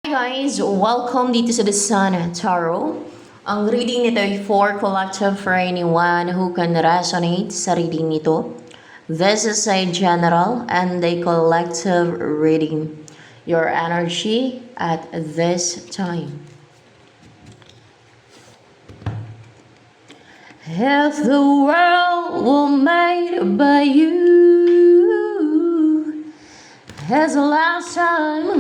Guys, welcome dito sa The Sun Tarot. Ang reading nito ay for collective for anyone who can resonate sa reading nito. This is a general and a collective reading. Your energy at this time. If the world were made by you, as the last time.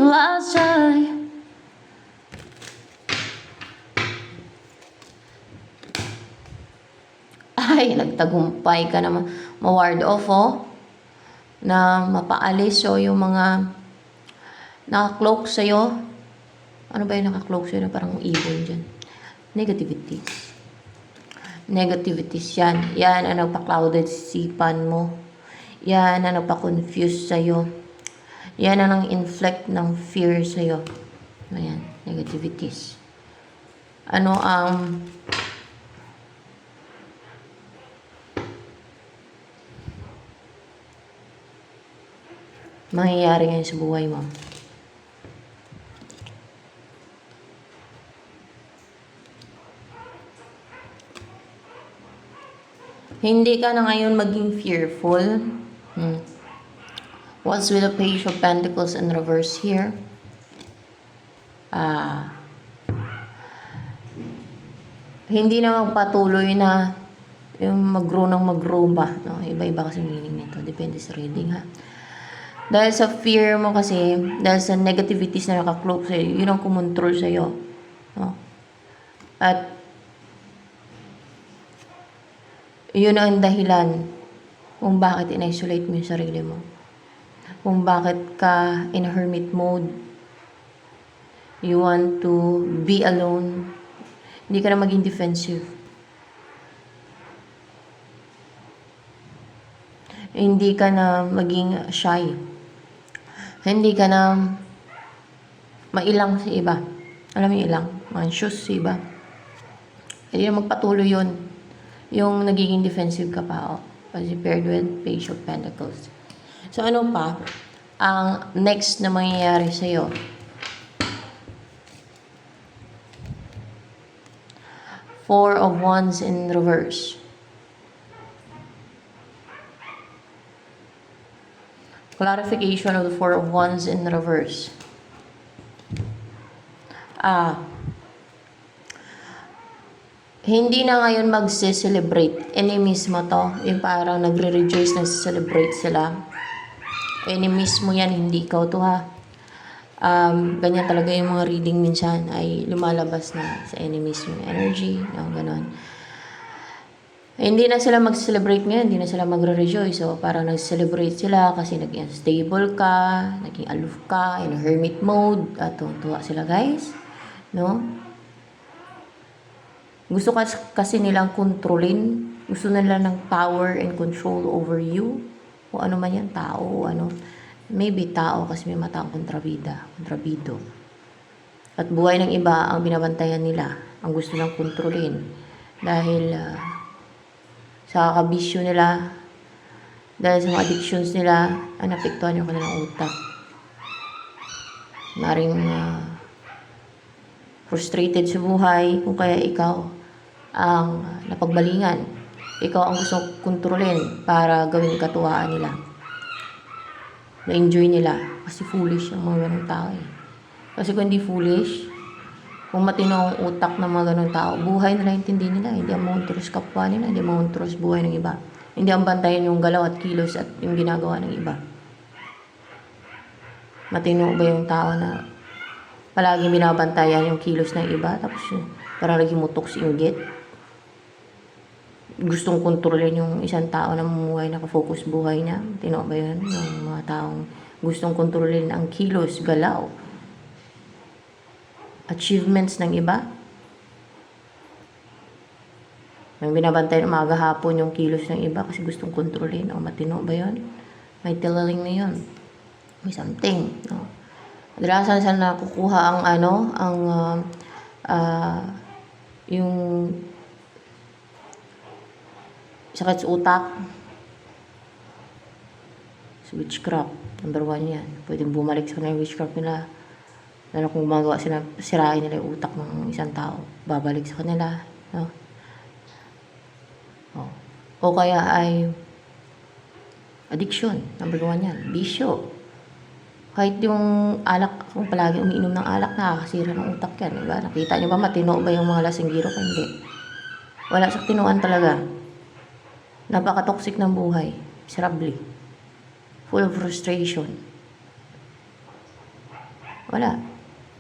Ay, nagtagumpay ka na ma-ward off, na mapaalis, yung mga naka-cloak sa'yo. Ano ba yung naka-cloak sa'yo na parang evil dyan? Negativities. Negativities yan. Yan ang nagpa-clouded sipan mo. Yan ang nagpa-confuse sa'yo. Yan ang nang-inflict ng fear sa'yo. Ayan, negativities. Ano ang mangyayari ngayon sa buhay mo? Hindi ka na ngayon maging fearful. What's with the Page of Pentacles in reverse here? Hindi na magpatuloy na yung mag-grow ng mag-grow ba. No? Iba-iba kasi meaning nito. Depende sa reading, ha. Dahil sa fear mo kasi, dahil sa negativities na nakakloak sa'yo, yun ang kumontrol sa'yo. No? At yun ang dahilan kung bakit in-isolate mo yung sarili mo. Kung bakit ka in a hermit mode. You want to be alone. Hindi ka na maging defensive. Hindi ka na maging shy. Hindi ka na mailang sa iba. Alam mo yung ilang? Anxious sa iba. Hindi na magpatuloy yun. Yung nagiging defensive ka pa. Kasi paired with Page of Pentacles. So ano pa? Ang next na mangyayari sa'yo. Four of Wands in reverse. Clarification of the Four of Wands in reverse. Hindi na ngayon magse-celebrate. Enemies mo to. Yung parang nagre-rejoice, nagse-celebrate sila. Enemies mo yan, hindi ikaw to, ha. Ganyan talaga yung mga reading minsan ay lumalabas na sa enemies yung energy, ganon. Hindi na sila mag-celebrate ngayon, hindi na sila magre-rejoice. So, parang nag-celebrate sila kasi naging stable ka, naging aloof ka, in a hermit mode, at tuwa sila, guys. No? Gusto kasi nilang kontrolin. Gusto nila ng power and control over you. O ano man yan, tao, o ano. Maybe tao kasi may mata ang kontrabido. At buhay ng iba ang binabantayan nila. Ang gusto nilang kontrolin. Dahil sa kabisyo nila, dahil sa mga addictions nila, napektuhan yung kanilang utak. Maring frustrated sa buhay, kung kaya ikaw ang napagbalingan. Ikaw ang gusto kontrolin para gawin katuwaan nila. Na-enjoy nila. Kasi foolish ang mga ganong tao eh. Kasi kung hindi foolish, kung matino ang utak ng mga ganong tao, buhay nila intindi nila. Hindi ang montrous kapwa nila, hindi ang montrous buhay ng iba. Hindi ang bantayan yung galaw at kilos at yung ginagawa ng iba. Matino ba yung tao na palaging binabantayan yung kilos ng iba, tapos parang naging mutok si inggit? Gustong kontrolin yung isang tao na mamumuhay, nakafocus buhay niya. Tino ba yun? Yung mga taong gustong kontrolin ang kilos, galaw, achievements ng iba. Yung binabantay ng umaga hapon yung kilos ng iba kasi gustong kontrolin. O matino ba yun? May tilaling na yun. May something. No? Kadalasan saan nakukuha ang yung sakit sa utak. Sa witchcraft. Number 1 yan. Pwedeng bumalik sa kanila yung witchcraft nila. Lalo kung gumagawa sila, sirain nila yung utak ng isang tao, babalik sa kanila, no? Oh. O kaya ay addiction, number 1 yan, bisyo. Kahit yung alak, kung palagi umiinom ng alak, nakakasira ng utak yan, diba? Nakita nyo ba matino ba yung mga lasinggiro? Hindi. Wala sa tinuan talaga. Napaka-toxic ng buhay. Miserable. Full of frustration. Wala.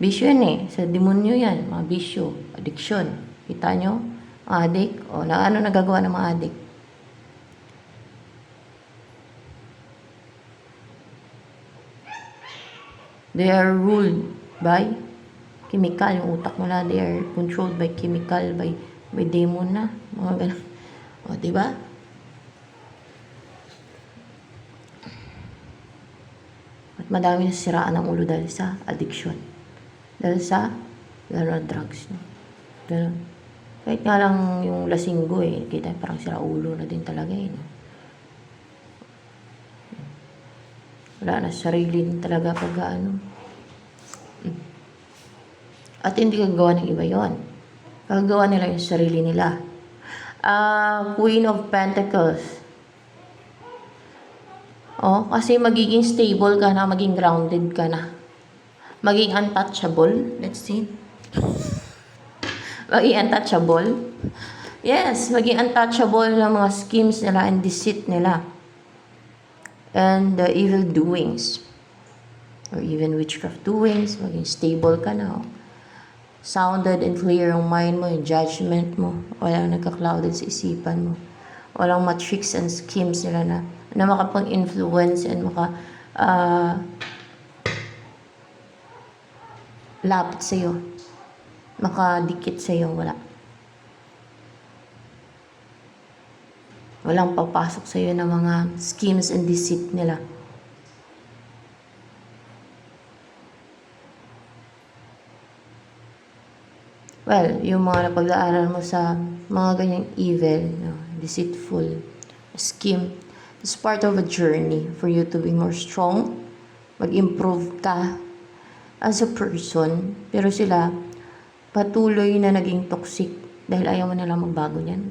Bisyo yan eh. Sa demonyo yan. Mga bisyo. Addiction. Kita nyo? Mga addict. O, ano nagagawa ng mga addict? They are ruled by chemical. Yung utak nila, they are controlled by chemical, by demon na. Mga ganun. O, diba? At madami nasisiraan ng ulo dahil sa addiction. Dahil sa drugs. No? Ganun. Kahit nga lang yung lasinggo eh, kita parang sira ulo na din talaga eh. No? Wala na sarili din talaga pag ano. At hindi gagawa ng iba yon. Gagawa nila yung sarili nila. Queen of Pentacles. Oh, kasi magiging stable ka na, maging grounded ka na. Maging untouchable. Let's see. Maging untouchable. Yes, maging untouchable ng mga schemes nila and deceit nila. And the evil doings. Or even witchcraft doings. Maging stable ka na. Oh. Sounded and clear yung mind mo, yung judgment mo. Walang nagka-clouded sa isipan mo. Walang mga tricks and schemes nila na makapag-influence and lapit sa'yo. Makadikit sa'yo. Wala. Walang papasok sa'yo ng mga schemes and deceit nila. Well, yung mga napagdaanan mo sa mga ganyang evil, no, deceitful, scheme, it's part of a journey for you to be more strong, mag-improve ka as a person. Pero sila, patuloy na naging toxic dahil ayaw mo nalang magbago niyan.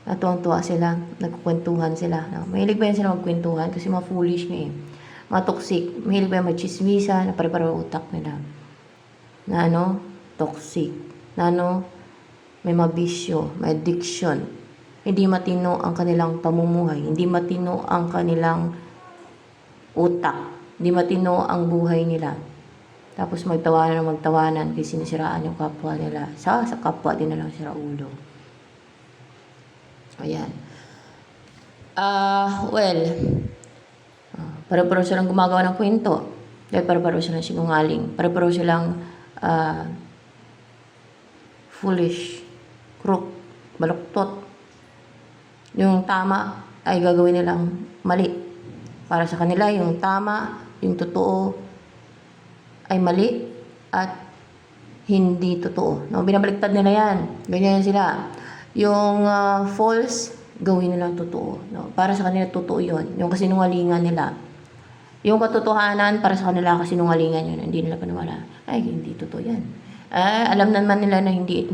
Natuwang-tuwa sila, nagkukwentuhan sila. No? Mahilig ba yan sila magkwentuhan? Kasi mga foolish nga eh. Mga toxic, mahilig ba yan magchismisa na pare-pareho utak nila. Na toxic. Na may mabisyo, may addiction. Hindi matino ang kanilang pamumuhay. Hindi matino ang kanilang utak. Hindi matino ang buhay nila. Tapos magtawanan kasi sinisiraan yung kapwa nila. Sa kapwa din na lang sira ulo. Ayan. Pare-pareho silang gumagawa ng kwento. Dahil pare-pareho silang sinungaling. Pare-pareho silang foolish, crook, baluktot. Yung tama ay gagawin nilang mali. Para sa kanila, yung tama, yung totoo ay mali at hindi totoo. No, binabaliktad nila yan. Ganyan sila. Yung false, gawin nilang totoo. No? Para sa kanila, totoo yun. Yung kasinungalingan nila. Yung katotohanan, para sa kanila, kasinungalingan yun. Hindi nila paniwala. Ay, hindi totoo yan. Alam naman nila na hindi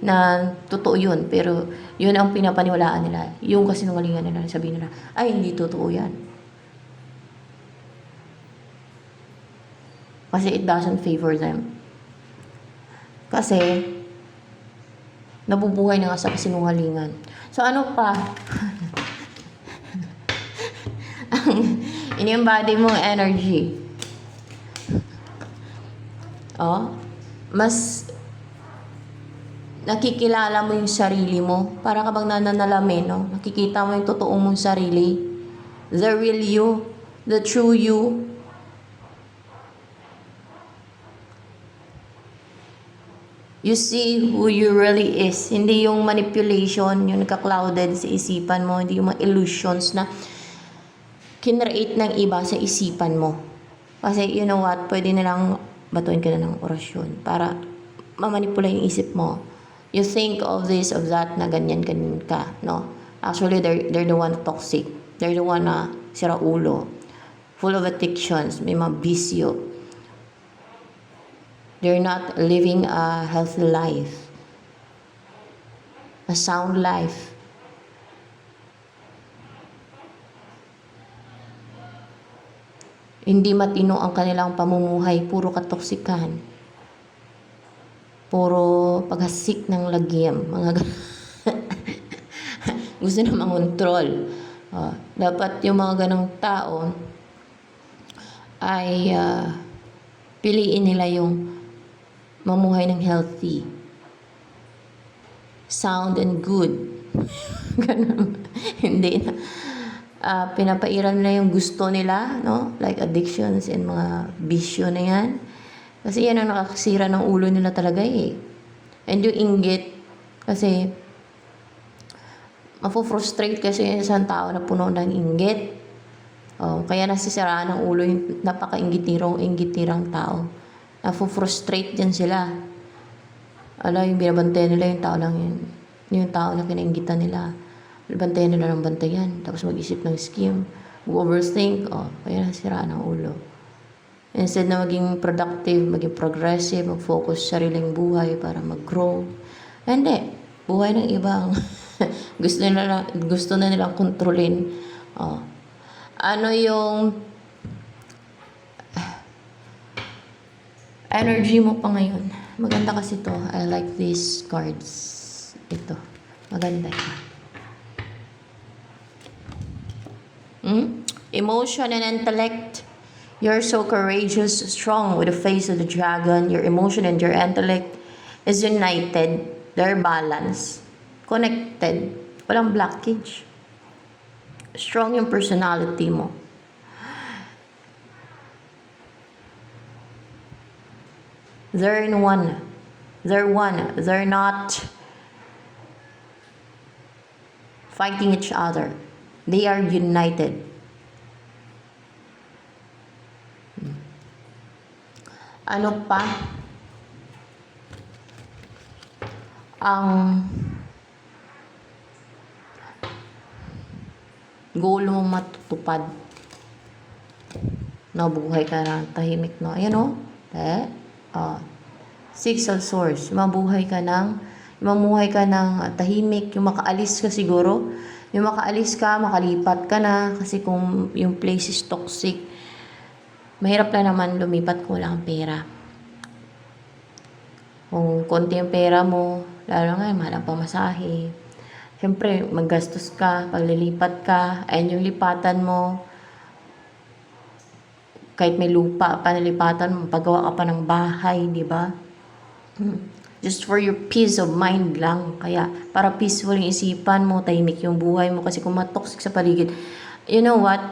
na totoo yun, pero yun ang pinapaniwalaan nila. Yung kasinungalingan nila, sabihin nila, ay hindi totoo yan. Kasi it doesn't favor them. Kasi nabubuhay na nga sa kasinungalingan. So ano pa? Ang in-embody mong energy. Mas nakikilala mo yung sarili mo. Para ka bang nananalamin, no? Nakikita mo yung totoo mong sarili. The real you. The true you. You see who you really is. Hindi yung manipulation, yung nagka-clouded sa isipan mo. Hindi yung mga illusions na kinreate ng iba sa isipan mo. Kasi you know what, pwede nilang batuin ka na ng orasyon para mamanipula yung isip mo. You think of this, of that, na ganyan ka, no? Actually, they're the one toxic. They're the one na sira ulo. Full of addictions, may mga bisyo. They're not living a healthy life, a sound life. Hindi matino ang kanilang pamumuhay, puro katoksikan, puro paghasik ng lagim, mga gusto na mangontrol. Dapat yung mga ganong tao ay piliin nila yung mamuhay ng healthy, sound and good. Ganun. Hindi na pinapairan nila yung gusto nila, no? Like addictions and mga bisyo na yan. Kasi yan ang nakakasira ng ulo nila talaga eh. And yung inggit, kasi mafo-frustrate kasi yung isang tao na puno ng inggit. Kaya nasisiraan ng ulo yung napaka-inggitirang tao. Nafo-frustrate din sila. Yung binabantayan nila yung tao lang yun. Yung tao na kinainggitan nila. Bantayan nila ng bantayan. Tapos mag-isip ng scheme. Mag-overthink. Kaya nasisiraan ng ulo. Instead na maging productive, maging progressive, mag-focus sa sariling buhay para mag-grow. Hindi. Buhay ng ibang gusto na nilang kontrolin. Ano yung energy mo pa ngayon? Maganda kasi to. I like these cards. Ito. Maganda yan. Emotion and intellect. You're so courageous, strong with the face of the dragon. Your emotion and your intellect is united. They're balanced. Connected. Walang blockage. Strong yung personality mo. They're in one. They're one. They're not fighting each other. They are united. Ano pa? Ang goal mo matutupad. Nabuhay ka na tahimik, no? Ayan, o. Six of Swords. Mamuhay ka ng tahimik. Yung makaalis ka siguro. Yung makaalis ka, makalipat ka na. Kasi kung yung place is toxic, mahirap na naman lumipat kung wala kang pera. Kung konti yung pera mo, lalo nga, mahal ang pamasahe. Siyempre, maggastos ka, paglilipat ka, ayun yung lipatan mo. Kahit may lupa pa nalipatan mo, paggawa ka pa ng bahay, di ba? Just for your peace of mind lang. Kaya, para peaceful yung isipan mo, tahimik yung buhay mo. Kasi kung matoxic sa paligid, you know what?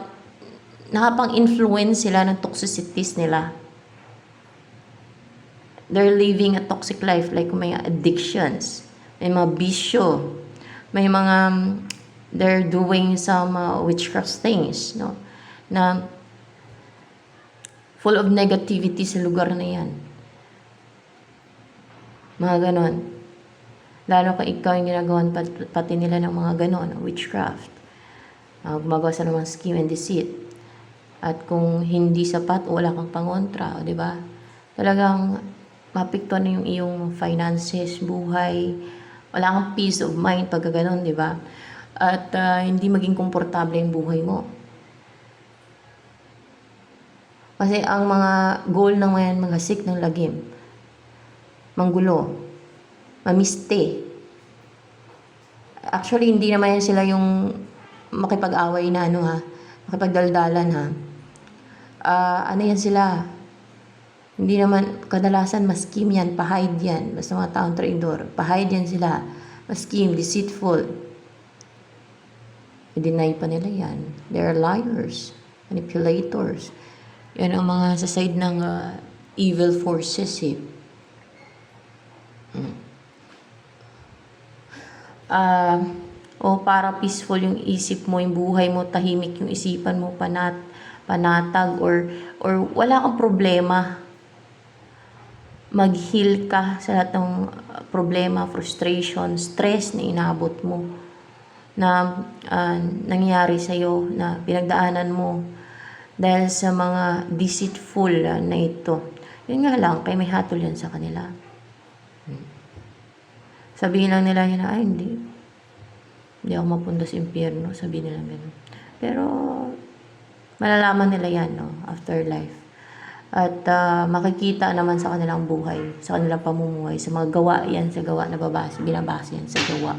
Nakapang-influence sila ng toxicities nila. They're living a toxic life, like may addictions, may mga bisyo, may mga, they're doing some witchcraft things, no? Na full of negativity sa lugar na yan. Mga ganon. Lalo kung ikaw yung ginagawan pati nila ng mga ganon, witchcraft. Gumagawa sa mga scheme and deceit. At kung hindi sapat, wala kang pangontra, di ba? Talagang mapikto na yung iyong finances, buhay. Wala kang peace of mind pag ganon, di ba? At hindi maging komportable yung buhay mo. Kasi ang mga goal ng mga maghasik ng lagim, manggulo, mamiste. Actually, hindi naman yan sila yung makipag-away na makipagdaldalan ano yan sila? Hindi naman, kadalasan ma-scheme yan, pa-hide yan. Basta mga taong traidor, pa-hide yan sila. Ma-scheme, deceitful. I-deny pa nila yan. They're liars, manipulators. Yan ang mga sa side ng evil forces eh. Para peaceful yung isip mo, yung buhay mo, tahimik yung isipan mo, panatag, or wala kang problema. Mag-heal ka sa lahat ng problema, frustration, stress na inabot mo, na nangyari sa'yo, na pinagdaanan mo dahil sa mga deceitful na ito. Yun nga lang, kay may hatol yan sa kanila. Sabihin lang nila yun na, ay hindi. Hindi ako mapunta sa impyerno. Sabihin nila gano'n. Pero, malalaman nila yan, no? Afterlife. At makikita naman sa kanilang buhay, sa kanilang pamumuhay, sa mga gawa yan, sa gawa na binabase yan sa gawa.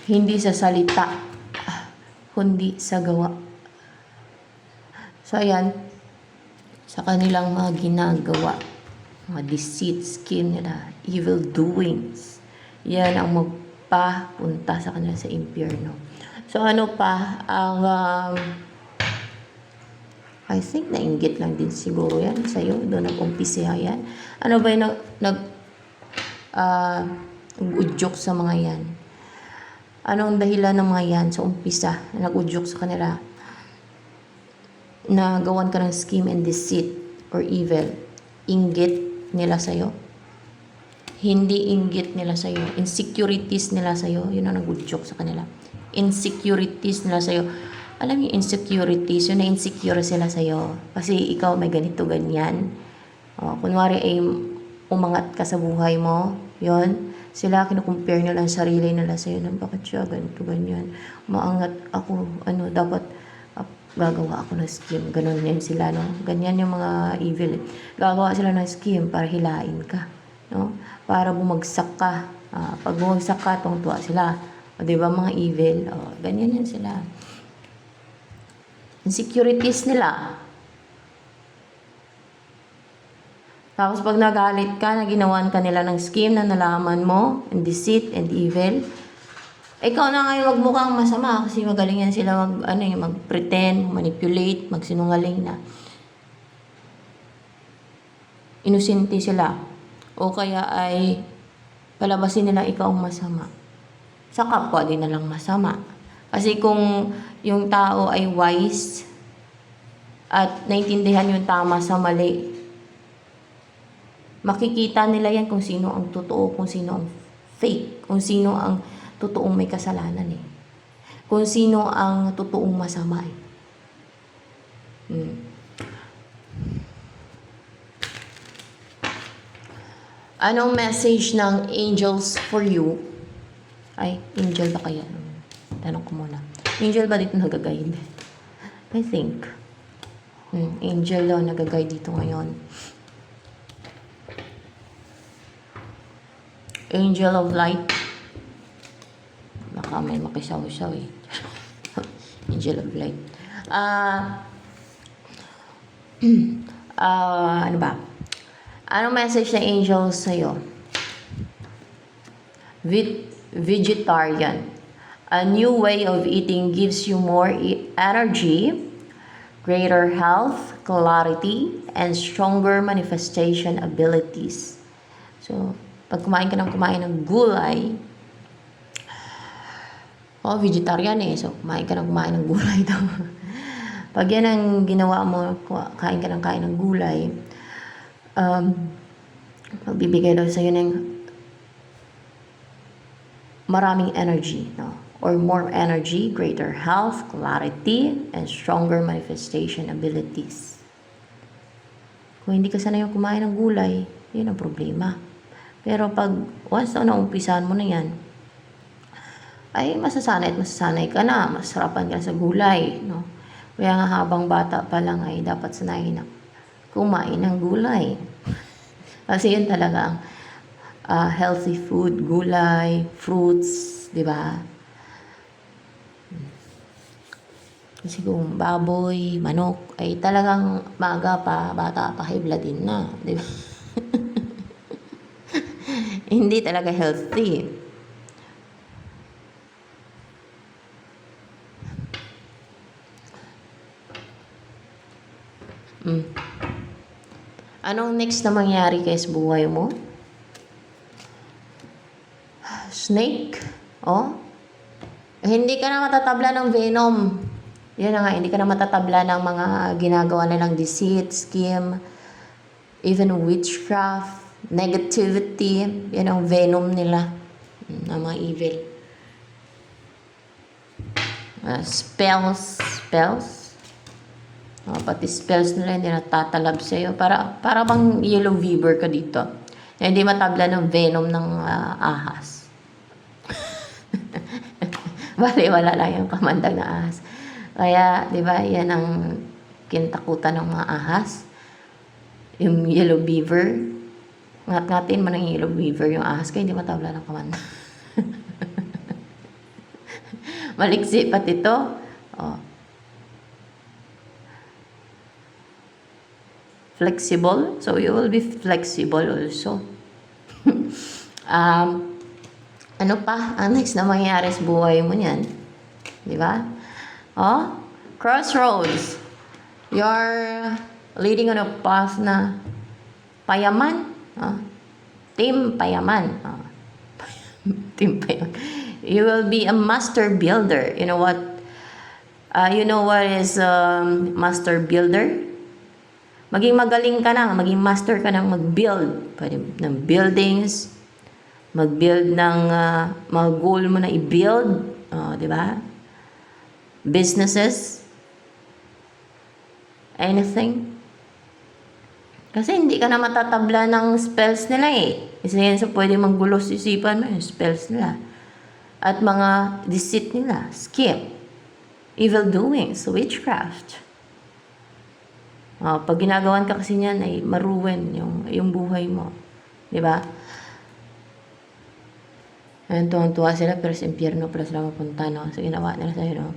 Hindi sa salita, kundi sa gawa. So, ayan, sa kanilang mga ginagawa, mga deceit, scheme nila, evil doings, yan ang magpapunta sa kanila sa impyerno. So, ano pa, ang, I think nainggit lang din siguro yan sa'yo, doon nag-umpisa yan. Ano ba yung nag-udyok sa mga yan? Anong dahilan ng mga yan sa umpisa na nag-udyok sa kanila? Na gawan ka ng scheme and deceit or evil. Inggit nila sa'yo. Hindi inggit nila sa'yo. Insecurities nila sa'yo. Yun ang nag-udyok sa kanila. Insecurities nila sa'yo. Alam niyo, insecurities, yun na insecure sila sa'yo. Kasi ikaw may ganito, ganyan. Kunwari ay umangat ka sa buhay mo, yun. Sila, kinukumpare nila ang sarili nila sa'yo. Bakit siya ganito, ganyan. Maangat ako, dapat gagawa ako ng scheme. Ganon yan sila, no? Ganyan yung mga evil. Gagawa sila ng scheme para hilain ka, no? Para bumagsak ka. Pag bumagsak ka, tungtuwa sila. O, diba, mga evil? Ganyan yan sila. Insecurities nila. Tapos pag nagalit ka, na ginawan ka nila ng scheme na nalaman mo, and deceit and evil, ikaw na ngayon magmukhang masama kasi magaling yan sila mag-pretend, manipulate, magsinungaling na. Inosente sila. O kaya ay palabasin nila ikaw ang masama. Sa kapwa din na lang masama. Kasi kung yung tao ay wise at naintindihan yung tama sa mali, makikita nila yan kung sino ang totoo, kung sino ang fake, kung sino ang totoong may kasalanan eh. Kung sino ang totoong masama eh. Anong message ng angels for you? Ay, angel ba kaya? Tanong ko muna. Angel ba dito nag-guide? I think. Angel daw nag-guide dito ngayon. Angel of light. Baka may makisaw-saw eh. Angel of light. Ano ba? Anong message ng angels sa'yo? Vegetarian. A new way of eating gives you more energy, greater health, clarity, and stronger manifestation abilities. So, pag kumain ng gulay, vegetarian eh. So, kumain ng gulay daw. Pag yan ang ginawa mo, kain ng gulay, magbibigay daw sa'yo ng maraming energy, no? Or more energy, greater health, clarity, and stronger manifestation abilities. Kung hindi ka sanay kumain ng gulay, yun ang problema. Pero pag once na naumpisahan mo na yan, ay masasanay ka na, masarapan ka sa gulay, no? Kaya nga habang bata pa lang ay dapat sanayin na kumain ng gulay. Kasi yun talaga ang healthy food, gulay, fruits, di ba? Kasi kung baboy, manok, ay talagang bata pa, high blood din na, di ba? Hindi talaga healthy. Anong next na mangyari kay sa buhay mo? Snake? Hindi ka na matatabla ng venom. Yan na nga, hindi ka na matatabla ng mga ginagawa nilang deceit, scheme, even witchcraft, negativity. Yan ang venom nila, ng mga evil. Spells. Pati spells nila hindi natatalab sa'yo. Para bang yellow fever ka dito. Na hindi matabla ng venom ng ahas. Bali, wala lang yung kamandag na ahas. Kaya, di ba, yan ang kintakutan ng mga ahas. Yung yellow beaver. Ngat-ngatin mo ng yellow beaver yung ahas kaya hindi matabla ng kamandag. Maliksi pati ito. Flexible. So, you will be flexible also. Ano pa? Ang next na mangyayari sa buhay mo niyan. Di ba? Crossroads. You're leading on a path na payaman. Team payaman. Team payaman. You will be a master builder. You know what? You know what is master builder? Maging magaling ka na, maging master ka ng mag-build. Pwede ng buildings, mag-build ng mga goal mo na i-build. Di ba? Businesses. Anything. Kasi hindi ka na matatabla ng spells nila eh. Isa yan sa pwede manggulo sa isipan mo yung spells nila. At mga deceit nila, scheme, evil doings, witchcraft. Pag ginagawan ka kasi niyan ay maruwen yung buhay mo. Di ba? Ayun, tuwang-tuwa sila pero sa impyerno pala sila mapunta, no? So, ginawa nila sa'yo, no?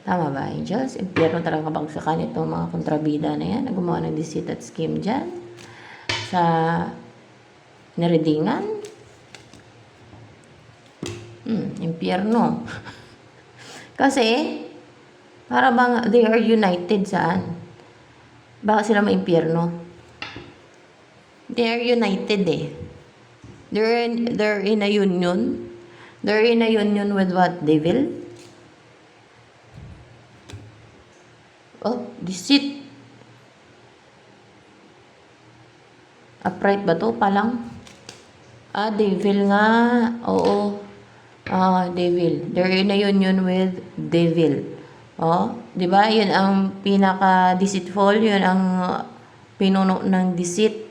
Tama ba, angels? Impyerno talaga kabagsakan itong mga kontrabida na yan na gumawa ng deceit at scheme dyan. Sa naredingan. Impyerno. Kasi, para bang they are united saan? Baka sila maimpyerno. They are united eh. They're in a union. They're in a union with what? Devil? Deceit. Upright ba to? Palang? Devil nga. Oo. Devil. They're in a union with devil. Di ba? Yun ang pinaka-deceitful. Yun ang pinuno ng deceit.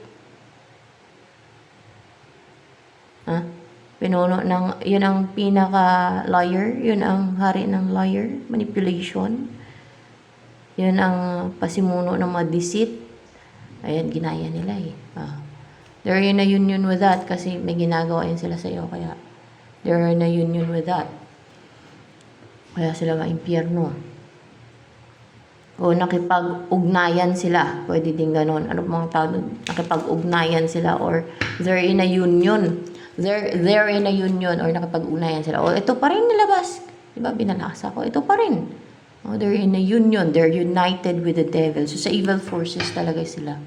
Pinuno ng, yun ang pinaka-liar. Yun ang hari ng liar. Manipulation. Yun ang pasimuno ng mga deceit. Ayan, ginaya nila eh. They're in a union with that kasi may ginagawa yun sila sa iyo. Kaya, they're in a union with that. Kaya sila ma-impyerno. O nakipag-ugnayan sila. Pwede din ganon. Ano pong tawag? Nakipag-ugnayan sila or they're in a union. They're in a union or nakipag-ugnayan sila. Ito pa rin nilabas. Diba? Binalasa ko. Ito pa rin. They're in a union. They're united with the devil. So sa evil forces talaga sila.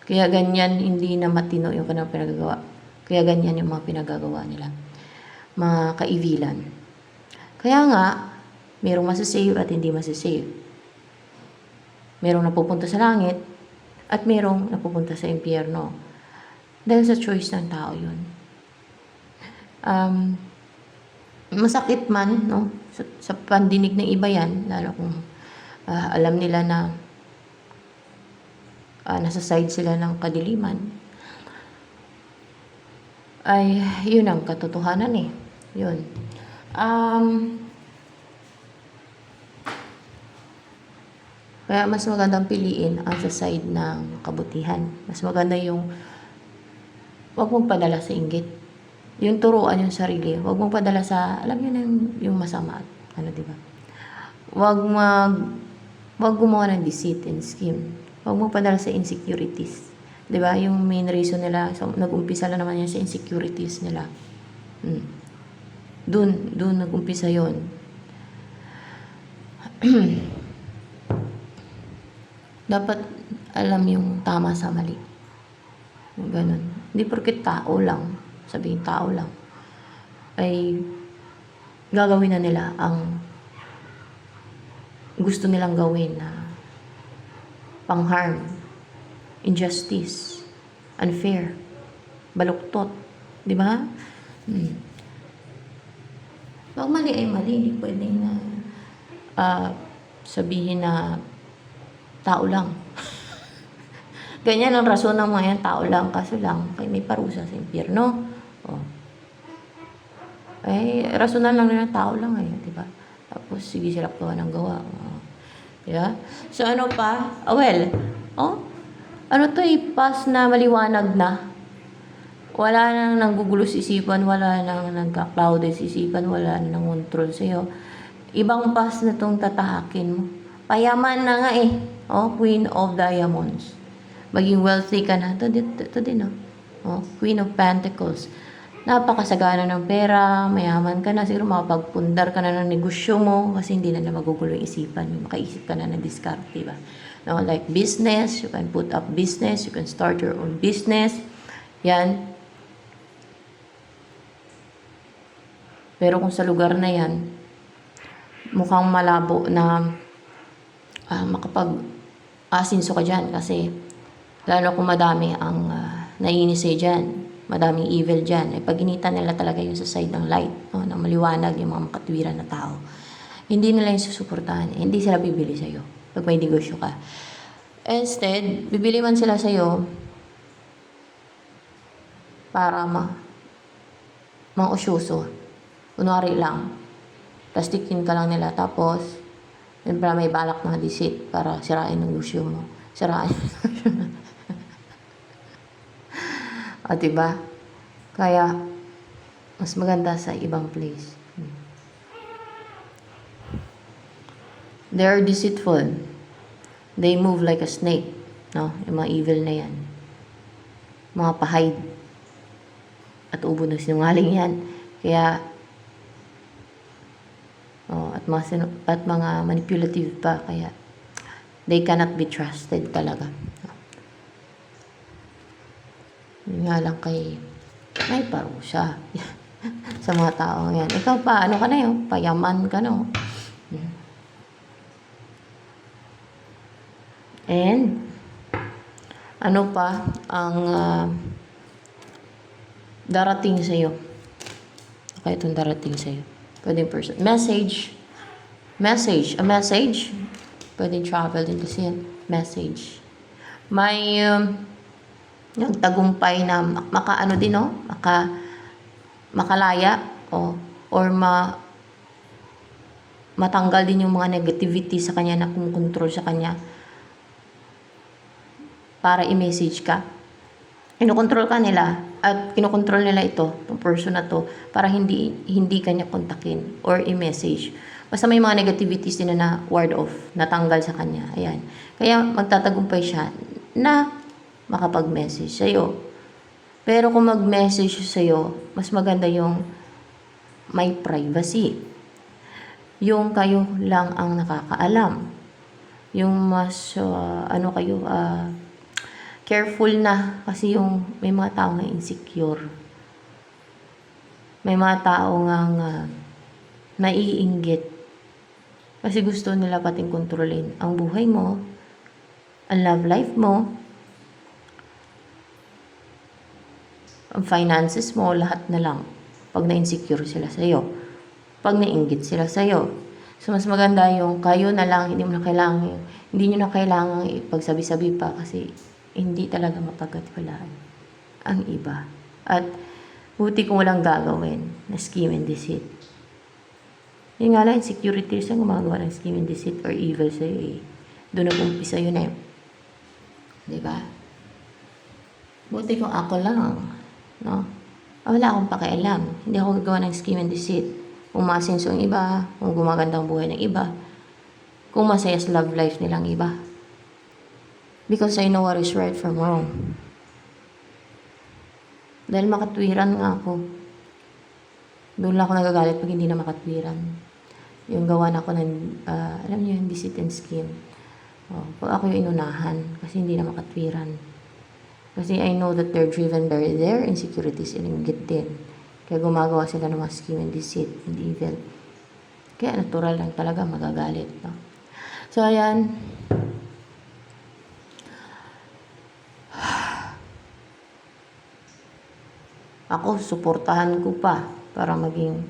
Kaya ganyan hindi na matino yung kanilang pinagagawa. Kaya ganyan yung mga pinagagawa nila. Mga kaivilan. Kaya nga, merong masasave at hindi masasave. Merong napupunta sa langit at merong napupunta sa impyerno. Dahil sa choice ng tao yun. Masakit man, no? Sa pandinig ng iba yan, lalo kung alam nila na nasa side sila ng kadiliman, ay yun ang katotohanan eh. Yun. Kaya mas magandang piliin ang sa side ng kabutihan. Mas maganda yung wag mong padala sa inggit. Yung turuan yung sarili. Wag mong padala sa, alam yun yung masama. Ano, diba? Wag gumawa ng deceit and scheme. Wag mong padala sa insecurities. Diba? Yung main reason nila, so, nag-umpisa lang naman yan sa insecurities nila. Doon nag-umpisa yun. Dapat alam yung tama sa mali. Ganun. Hindi porket tao lang, sabihin tao lang, ay gagawin na nila ang gusto nilang gawin na pang-harm, injustice, unfair, baluktot. Di ba? Pag mali ay mali, hindi pwedeng sabihin na Tao lang. Ganyan ang rason ng mga yan, tao lang. Kaso lang, kay may parusa sa impyerno. Oh. Rasonan lang nila, tao lang diba? Tapos, sige sila gawa ng gawa. Oh. Diba? So, ano pa? Ano to pas na maliwanag na. Wala nang nanggugulo sa isipan, wala nang nagka-clouded sa isipan, wala nang nangontrol sa'yo. Ibang pas na tong tatahakin mo. Payaman na nga Queen of Diamonds. Maging wealthy ka na. Ito din. Queen of Pentacles. Napakasagana ng pera, mayaman ka na, siguro makapagpundar ka na ng negosyo mo kasi hindi na magugulo yung isipan, makaisip ka na ng discard, diba? No, like business, you can put up business, you can start your own business. Yan. Pero kung sa lugar na yan, mukhang malabo na makapag-asinso ka dyan kasi lalo kung madami ang naiinis dyan. Madaming evil dyan. Pag-initan nila talaga yung sa side ng light, na maliwanag yung mga makatwiran na tao. Hindi nila yung susuportahan. Hindi sila bibili sa'yo pag may negosyo ka. Instead, bibili man sila sa'yo para mang-usyoso. Kunwari lang. Plastikin ka lang nila. Tapos, yun pala may balak na deceit para sirain ng negosyo mo. Sirain. Diba? Kaya, mas maganda sa ibang place. They are deceitful. They move like a snake. No? Yung mga evil na yan. Mga pahide. At ubo ng sinungaling yan. Kaya, at mga manipulative pa. Kaya, they cannot be trusted talaga. Yun nga lang may parusa sa mga tao yan. Ikaw pa, ano ka na yun? Payaman ka no? And, ano pa ang darating sa'yo? Okay, itong darating sa'yo. Pwedeng person. Message. A message. Pwedeng travel din kasi yan. Message. May yung tagumpay na makalaya or matanggal din yung mga negativity sa kanya na kumukontrol sa kanya para i-message ka. Kinokontrol ka nila at kinokontrol nila itong person na to para hindi kanya kontakin or i-message. Basta may mga negativities din na ward off, natanggal sa kanya. Ayan. Kaya magtatagumpay siya na makapag-message sa'yo. Pero kung mag-message sa'yo, mas maganda yung may privacy. Yung kayo lang ang nakakaalam. Yung mas, careful na. Kasi yung may mga tao na insecure. May mga tao nga naiinggit. Kasi gusto nila pating kontrolin ang buhay mo, ang love life mo, ang finances mo, lahat na lang. Pag na-insecure sila sa'yo. Pag na-inggit sila sa'yo. So, mas maganda yung kayo na lang, hindi nyo na kailangan ipagsabi-sabi pa kasi hindi talaga mapagkatiwalaan ang iba. At buti kung walang gagawin na scheme and deceit. Yung nga lang, insecurities ang gumagawa ng scheme and deceit or evil sa'yo Doon nag-umpisa yun Diba? Buti kung ako lang. No? Wala akong pakialam. Hindi ako gagawa ng scheme and deceit. Kung masinso ang iba, kung gumaganda ang buhay ng iba, kung masaya sa love life nilang iba. Because I know what is right from wrong. Dahil makatwiran nga ako. Doon lang ako nagagalit pag hindi na makatwiran. Yung gawa na ako ng, alam niyo, yung deceit and scheme. Pag ako yung inunahan, kasi hindi na makatwiran. Kasi I know that they're driven by their insecurities and inggit din. Kaya gumagawa sila ng mga scheme and deceit and evil. Kaya natural lang talaga magagalit. No? So, ayan. Ako, suportahan ko pa para maging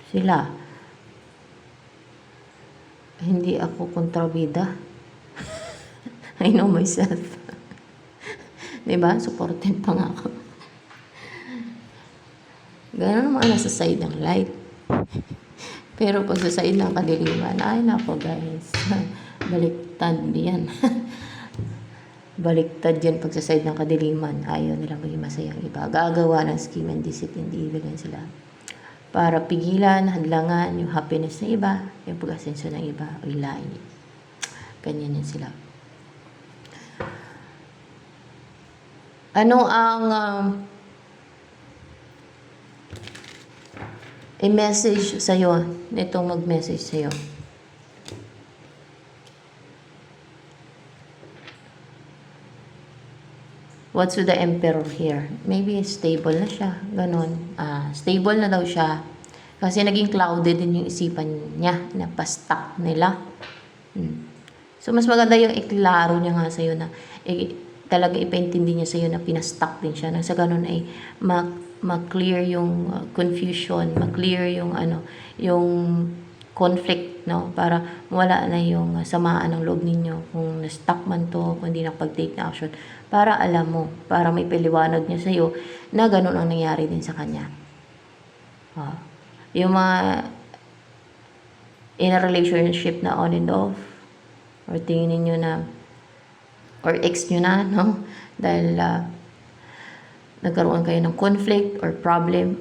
sila. Hindi ako kontrabida. I know myself. Diba? Supported pa nga ako. Gano'n naman nasa side ng light. Pero pag sa side ng kadiliman, ay nako guys. Baliktad yan. Baliktad yan pag sa side ng kadiliman. Ayaw nila maging masayang iba. Gagawa ng scheme and deceit and evil yan sila. Para pigilan, hadlangan yung happiness ng iba, yung pag-asenso ng iba, o ilayin. Ganyan yan sila. Ano ang i-message sa'yo, nitong mag-message sa'yo? What's with the emperor here? Maybe stable na siya, ganon. Stable na daw siya. Kasi naging clouded din yung isipan niya, na pa-stuck nila. So, mas maganda yung iklaro niya nga sa'yo na, talaga ipaintindi niya sa'yo na pinastuck din siya. Nang sa ganon ay ma-clear yung confusion, ma-clear yung yung conflict, no? Para wala na yung samaan ng loob ninyo. Kung na-stuck man to, kung hindi nakapag-take na action. Para alam mo, para may paliwanag niya sa'yo na ganon ang nangyari din sa kanya. Yung mga in a relationship na on and off, or tingin niyo na, or ex nyo na, no? Dahil nagkaroon kayo ng conflict or problem,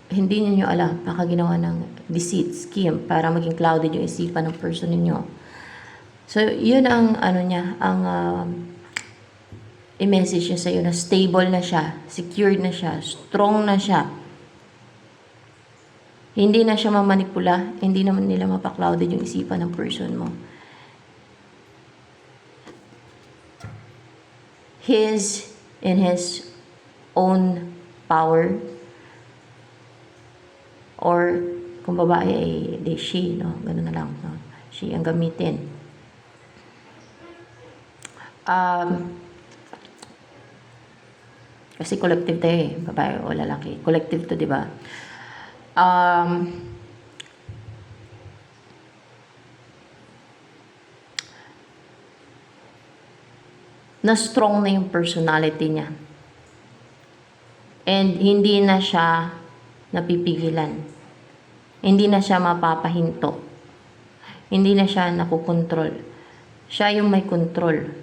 hindi niyo alam, baka ginawa ng deceit, scheme, para maging clouded yung isipan ng person ninyo. So, yun ang niya, ang i-message niya sa'yo na stable na siya, secured na siya, strong na siya. Hindi na siya mamanipula, hindi naman nila mapaklouded yung isipan ng person mo. In his own power, or kung babae ay she, no? Ganun na lang, no? She ang gamitin. Kasi collective tayo eh, babae o lalaki. Collective to, di ba? Na strong na yung personality niya. And hindi na siya napipigilan. Hindi na siya mapapahinto. Hindi na siya nakukontrol. Siya yung may control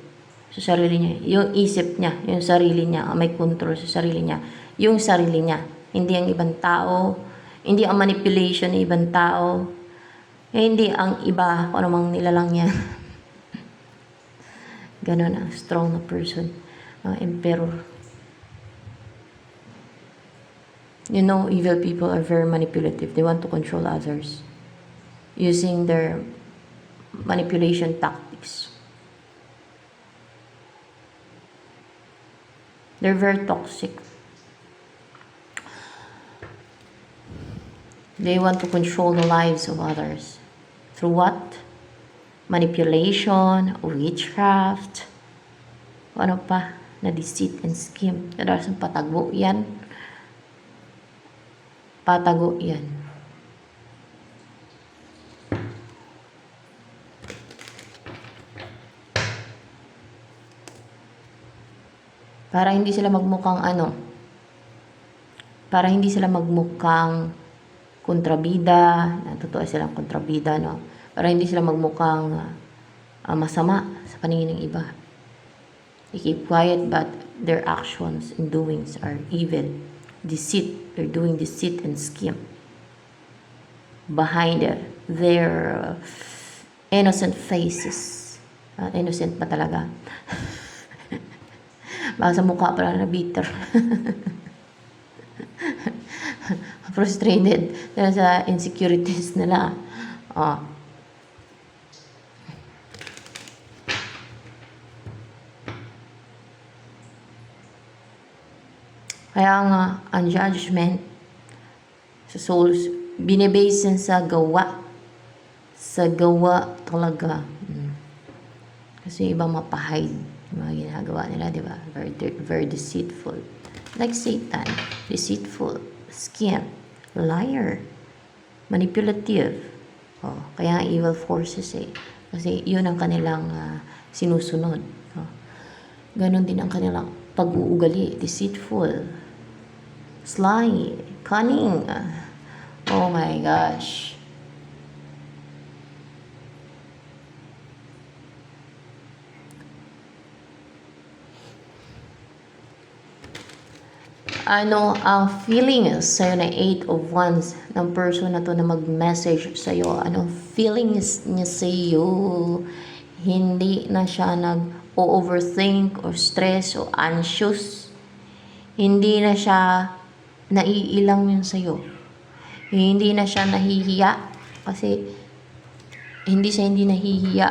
sa sarili niya. Yung isip niya, yung sarili niya, may control sa sarili niya. Yung sarili niya. Hindi ang ibang tao. Hindi ang manipulation ng ibang tao. Hindi ang iba, kung anumang nilalang niya. Ganon ang strong na person. Emperor. You know, evil people are very manipulative. They want to control others. Using their manipulation tactics. They're very toxic. They want to control the lives of others. Through what? Manipulation, witchcraft, ano pa, na deceit and scheme. Kadalasang patago yan. Patago yan. Para hindi sila magmukhang para hindi sila magmukhang kontrabida, totoo silang kontrabida, no? Para hindi sila magmukhang masama sa paningin ng iba. They keep quiet, but their actions and doings are evil. Deceit. They're doing deceit and scheme. Behind their innocent faces. Innocent pa talaga. Baka sa mukha pala na bitter. Frustrated dahil sa insecurities nila. Kaya nga, ang judgment sa souls, binibase yan sa gawa. Sa gawa talaga. Kasi ibang mapahide yung mga ginagawa nila, di ba? Very, very deceitful. Like Satan, deceitful, scam, liar, manipulative. Kaya evil forces eh. Kasi yun ang kanilang sinusunod. No? Ganon din ang kanilang pag-uugali. Deceitful, sly, cunning. Oh my gosh. Ano ang feeling sa'yo na 8 of Wands ng person na to na mag-message sa'yo? Anong feelings niya sa'yo? Hindi na siya nag-overthink or stress o anxious. Hindi na siya naiilang yun sa'yo. Hindi na siya nahihiya kasi hindi nahihiya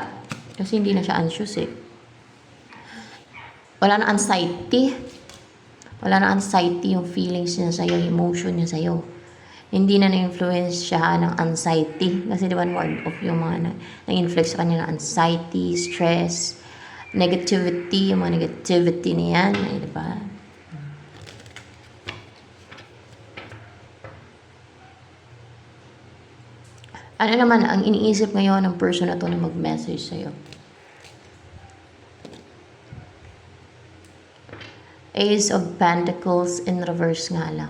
kasi hindi na siya anxious eh. Wala na anxiety. Wala na anxiety yung feelings niya sa'yo, emotion niya sa'yo. Hindi na na-influence siya ng anxiety. Kasi di ba word of yung mga na-influence sa kanya ng anxiety, stress, negativity, yung mga negativity niyan, di ba? Ano naman ang iniisip ngayon ng person na to na mag-message sa'yo? Ace of Pentacles in reverse nga lang.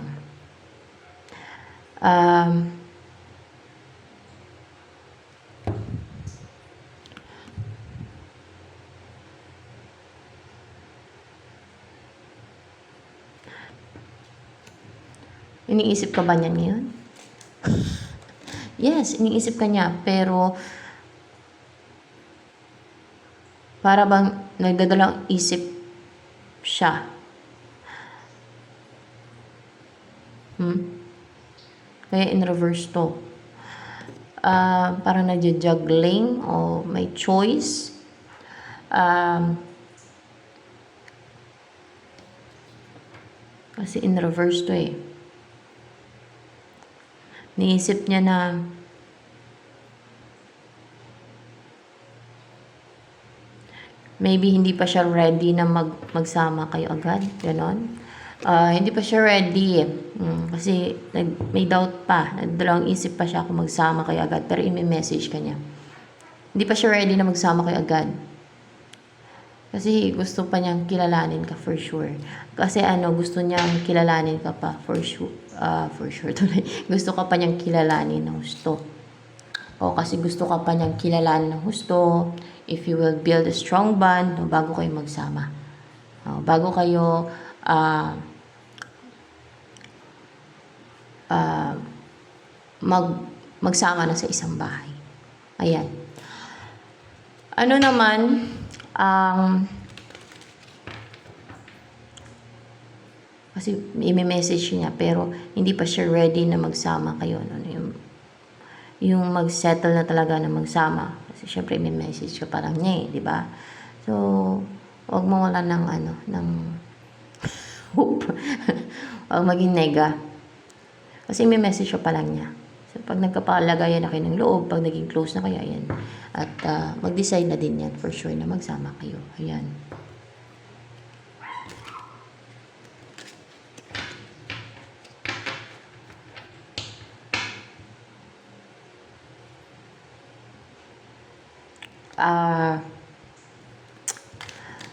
Iniisip ka ba niyan ngayon? Yes, iniisip ka niya, pero para bang nagdadalang isip siya. Kaya in reverse to. Parang nagja-juggling o may choice. Kasi in reverse to eh. Niisip niya na maybe hindi pa siya ready na magsama kayo agad. Ganon. Hindi pa siya ready. Kasi may doubt pa. Nagdalawang isip pa siya kung magsama kayo agad. Pero i-message ka niya. Hindi pa siya ready na magsama kayo agad. Kasi gusto pa niyang kilalanin ka for sure. Kasi gusto niyang kilalanin ka pa for sure. For sure tuloy. Gusto ka pa niyang kilalanin ng gusto. O kasi gusto ka pa niyang kilalanin ng gusto. If you will build a strong bond bago kayo magsama. Bago kayo magsama na sa isang bahay. Ayan. Ano naman kasi i-message niya pero hindi pa siya ready na magsama kayo. Yung mag-settle na talaga na magsama. Kasi syempre i-message ka pa lang niya di ba? So, huwag mawala ng ng hope. Huwag maging nega. Kasi may message pa lang niya. So, pag nagkapalagayan na kayo ng loob, pag naging close na kayo, ayan. At mag-decide na din yan for sure na magsama kayo. Ayan.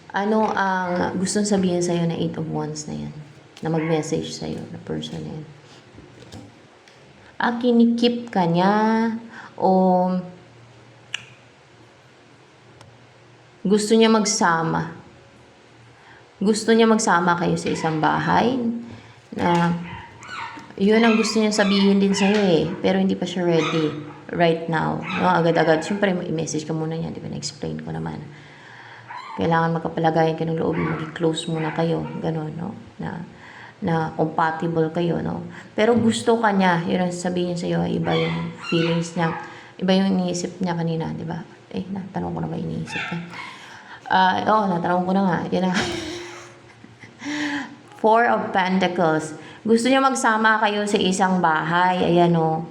Ano ang gustong sabihin sa'yo na 8 of Wands na yan? Na mag-message sa'yo na person na yan? Kinikip ka niya o gusto niya magsama. Gusto niya magsama kayo sa isang bahay na yun ang gusto niya sabihin din sa'yo eh. Pero hindi pa siya ready right now. No? Agad-agad. Siyempre, i-message ka muna niya. Di ba? Na-explain ko naman. Kailangan magkapalagayan ka ng loob. Maging close muna kayo. Ganon, no? Na compatible kayo, no? Pero gusto ka niya, yun ang sabihin niya sa'yo, iba yung feelings niya, iba yung iniisip niya kanina, di ba? Natanong ko na ba iniisip niya? Natanong ko na nga, yan na. 4 of Pentacles. Gusto niya magsama kayo sa isang bahay, ayan o.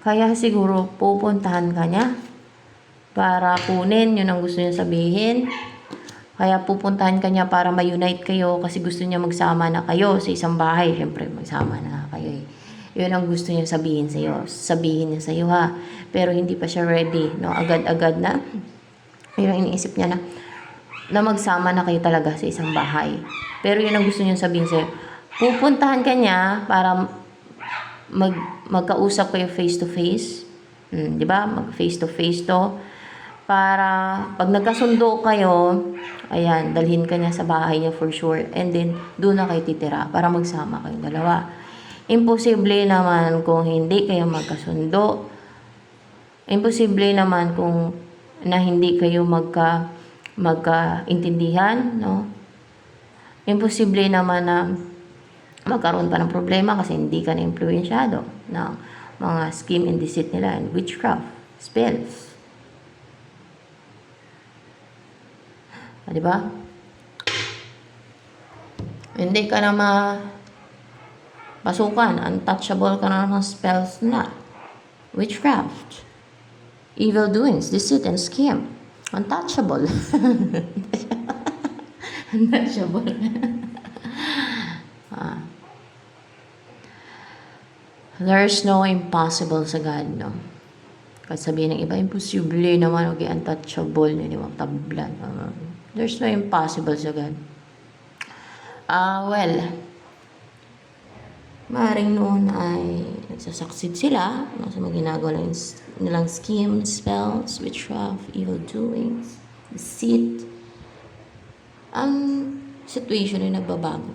Kaya siguro pupuntahan ka niya para kunin, yun ang gusto niya sabihin. Kaya pupuntahan ka niya para ma-unite kayo kasi gusto niya magsama na kayo sa isang bahay. Siyempre, magsama na kayo eh. Yun ang gusto niya sabihin sa'yo. Sabihin niya sa'yo ha. Pero hindi pa siya ready, no? Agad-agad na. Yun ang iniisip niya na magsama na kayo talaga sa isang bahay. Pero yun ang gusto niya sabihin sa'yo. Pupuntahan ka niya para magkausap kayo face to face. Di ba? Mag face to face to. Para pag nagkasundo kayo, ayan, dalhin ka niya sa bahay niya for sure. And then, doon na kayo titira para magsama kayong dalawa. Imposible naman kung hindi kayo magkasundo. Imposible naman kung na hindi kayo magkaintindihan, no? Imposible naman na magkaroon pa ng problema kasi hindi ka na-influensyado ng mga scheme and deceit nila and witchcraft, spells. Diba? Hindi ka na pasukan, untouchable ka na ng spells na. Witchcraft, evil doings, deceit, and scam. Untouchable. Untouchable. There's no impossible sa God, no? Kasi sabihin ng iba, imposible naman, okay, untouchable, hindi mo tablan. There's no impossible sa God. Well, maaaring noon ay nagsasucceed sila sa mga ginagawa nilang schemes, spells, witchcraft, evil doings, deceit. Ang situation ay nagbabago.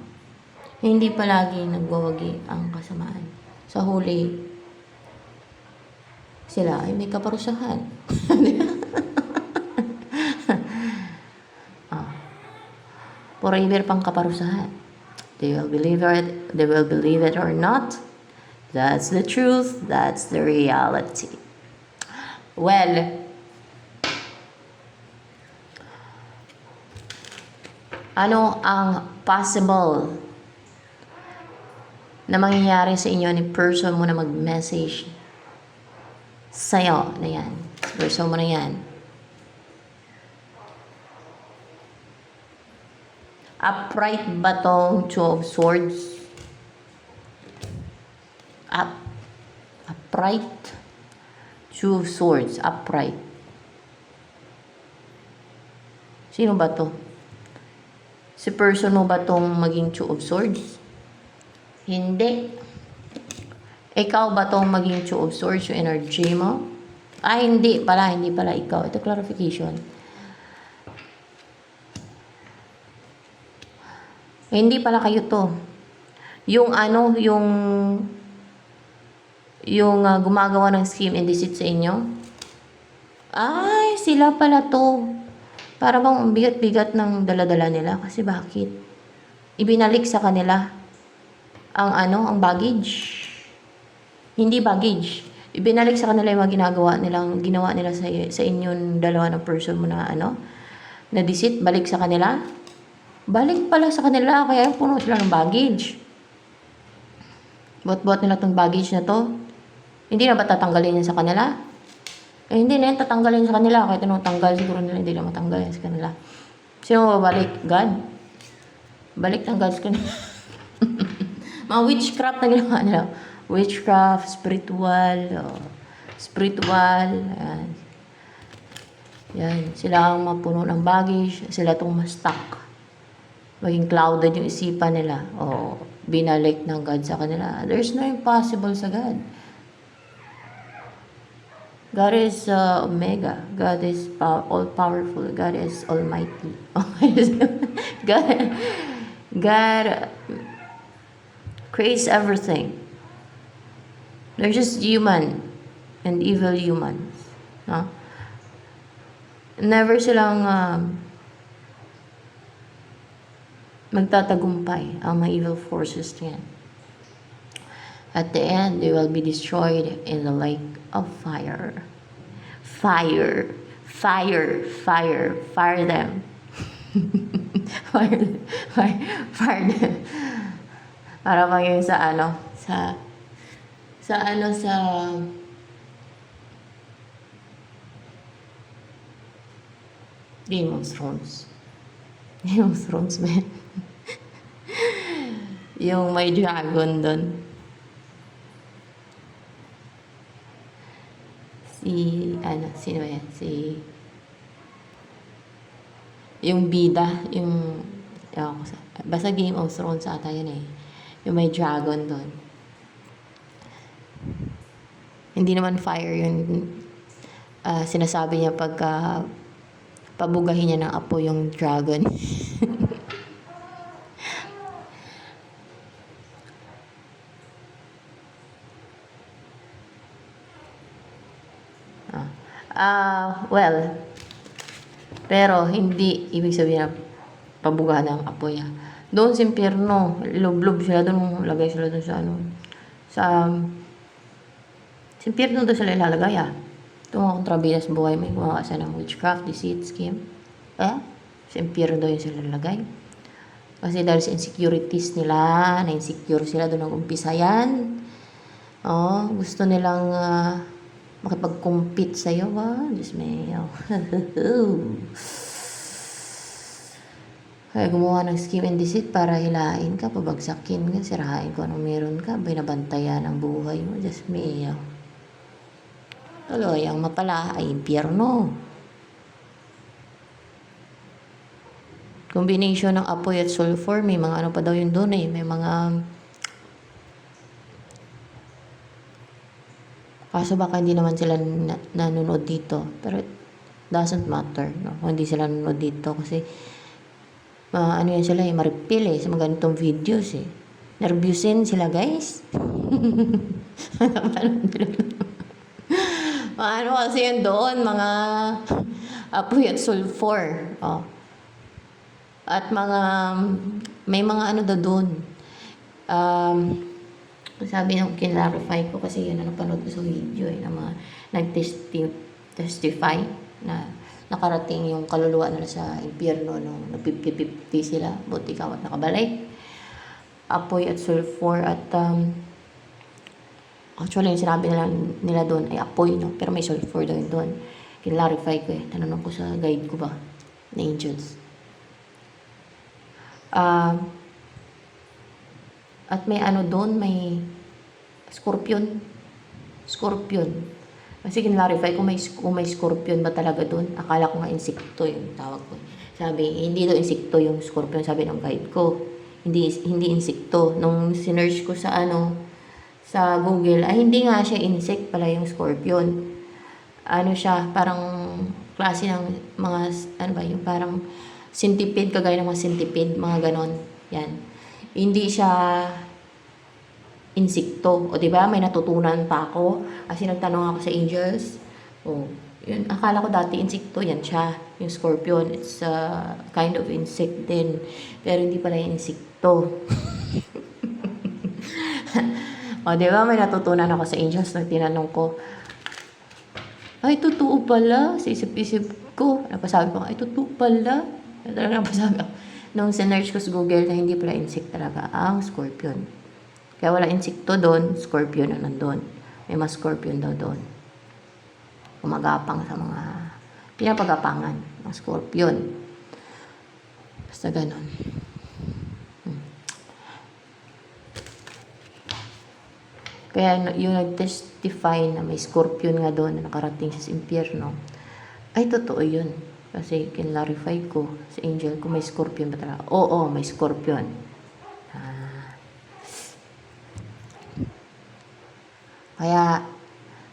Hindi palagi nagwawagi ang kasamaan. Sa huli, sila ay may kaparusahan. Forever pang kaparusahan. They will believe it or not. That's the truth. That's the reality. Well, ano ang possible na mangyayari sa inyo ni person mo na mag-message sa'yo na yan? Person mo na yan. Upright ba tong Two of Swords? Upright. Two of Swords. Upright. Sino ba to? Si person mo ba tong maging Two of Swords? Hindi. Ikaw ba tong maging Two of Swords yung energy mo? Hindi pala ikaw. Ito clarification. Hindi pala kayo to. Yung gumagawa ng scheme and deceit sa inyo. Ay, sila pala to. Para bang bigat-bigat ng dala-dala nila. Kasi bakit? Ibinalik sa kanila ang baggage. Hindi baggage. Ibinalik sa kanila yung mga ginawa nila sa inyong dalawa ng person mo na na deceit, balik sa kanila. Balik pala sa kanila, kaya puno sila ng baggage. Buat-buat nila tong baggage na to. Hindi na ba tatanggalin yan sa kanila? Hindi na yan tatanggalin sa kanila. Kahit anong tanggal, siguro nila hindi na matanggalin sa kanila. Sino babalik? God? Balik ng God sa kanila. Mga witchcraft na ginawa nila. Witchcraft, spiritual. Yan. Sila ang mapuno ng baggage. Sila itong ma-stuck. Maging clouded yung isipan nila. Binalik ng God sa kanila. There's no impossible sa God. God is Omega. God is all-powerful. God is almighty. God creates everything. They're just human and evil humans. No? Never silang magtatagumpay ang mga evil forces niyan. At the end, they will be destroyed in the lake of fire. Fire them. fire them. Para bang yung sa Game of Thrones. Game of Thrones, man. Yung may dragon doon. sino ba yan? Yung bida, yung, ewan ko basta Game of Thrones ata yun eh. Yung may dragon doon. Hindi naman fire yun. Sinasabi niya pagka pabugahin niya ng apo yung dragon. Well, pero hindi ibig sabihin na pabugahan ng apo niya. Doon sa impyerno, lublob sila doon, lagay sila doon sa sa impyerno doon sila ilalagay Ito mga kontrabidas buhay, may gumawa sa ng witchcraft, deceit, scheme. Sa impyerno doon sila ilalagay. Kasi dahil sa insecurities nila, na-insecure sila doon nag-umpisa yan. Gusto nilang makipag-compete sa'yo Diyos mayo. Kaya gumawa ng scheme and deceit para hilain ka, pabagsakin ka, sirahain ko anong meron ka, binabantayan ang buhay mo, Diyos mayo. Tuloy, ang mapala ay impyerno. Combination ng apoy at sulfur, may mga ano pa daw yun doon may mga kaso baka hindi naman sila nanonood dito. Pero it doesn't matter. Kung hindi sila nanonood dito. Kasi, ano yan sila maripil sa mga ganitong videos Nervyusin sila guys. Ano kasi yan doon, mga apoy at sulfur. At may mga ano daw doon. Sabi nung kinlarify ko kasi yun napanood ko sa video na mga nag-testify na nakarating yung kaluluwa nila sa impyerno nung nag-50-50 sila, buti ka at nakabalik. Apoy at sulfur at actually yung sinabi nila doon ay apoy pero may sulfur daw yun doon. Kinlarify ko tanong ko sa guide ko ba na angels. At may ano doon, may scorpion. Kasi kinlarify kung may scorpion ba talaga doon. Akala ko nga insekto yung tawag ko. Sabi, hindi daw insekto yung scorpion, sabi ng guide ko. Hindi insekto. Nung sinearch ko sa sa Google, hindi nga siya insect pala yung scorpion. Ano siya, parang klase ng mga, yung parang centipede, kagaya ng mga centipede, mga ganon. Yan. Hindi siya insekto. O diba, may natutunan pa ako. Kasi nagtanong ako sa angels. Yun, akala ko dati insekto, yan siya. Yung scorpion, it's a kind of insect din. Pero hindi pala yung insekto. O diba, may natutunan ako sa angels nang tinanong ko. Ay, totoo pala. Sa isip-isip ko, napasabi ko, ay, totoo pala. Talaga napasabi ako. Nung sinearch ko sa Google na hindi pala insect talaga ang scorpion. Kaya wala insekto doon, scorpion na nandun. May mas scorpion daw doon. Kumagapang sa mga pinapagapangan ng scorpion. Basta ganon. Kaya yung nag-testify na may scorpion nga doon na nakarating sa impyerno, ay totoo yun. Kasi kinlarify ko sa angel kung may scorpion ba talaga. Oo, may scorpion. Kaya,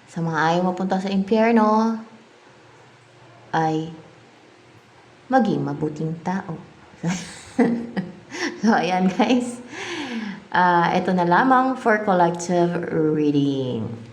sa mga ayaw mapunta sa impyerno, ay maging mabuting tao. So, ayan guys. Ito na lamang for collective reading.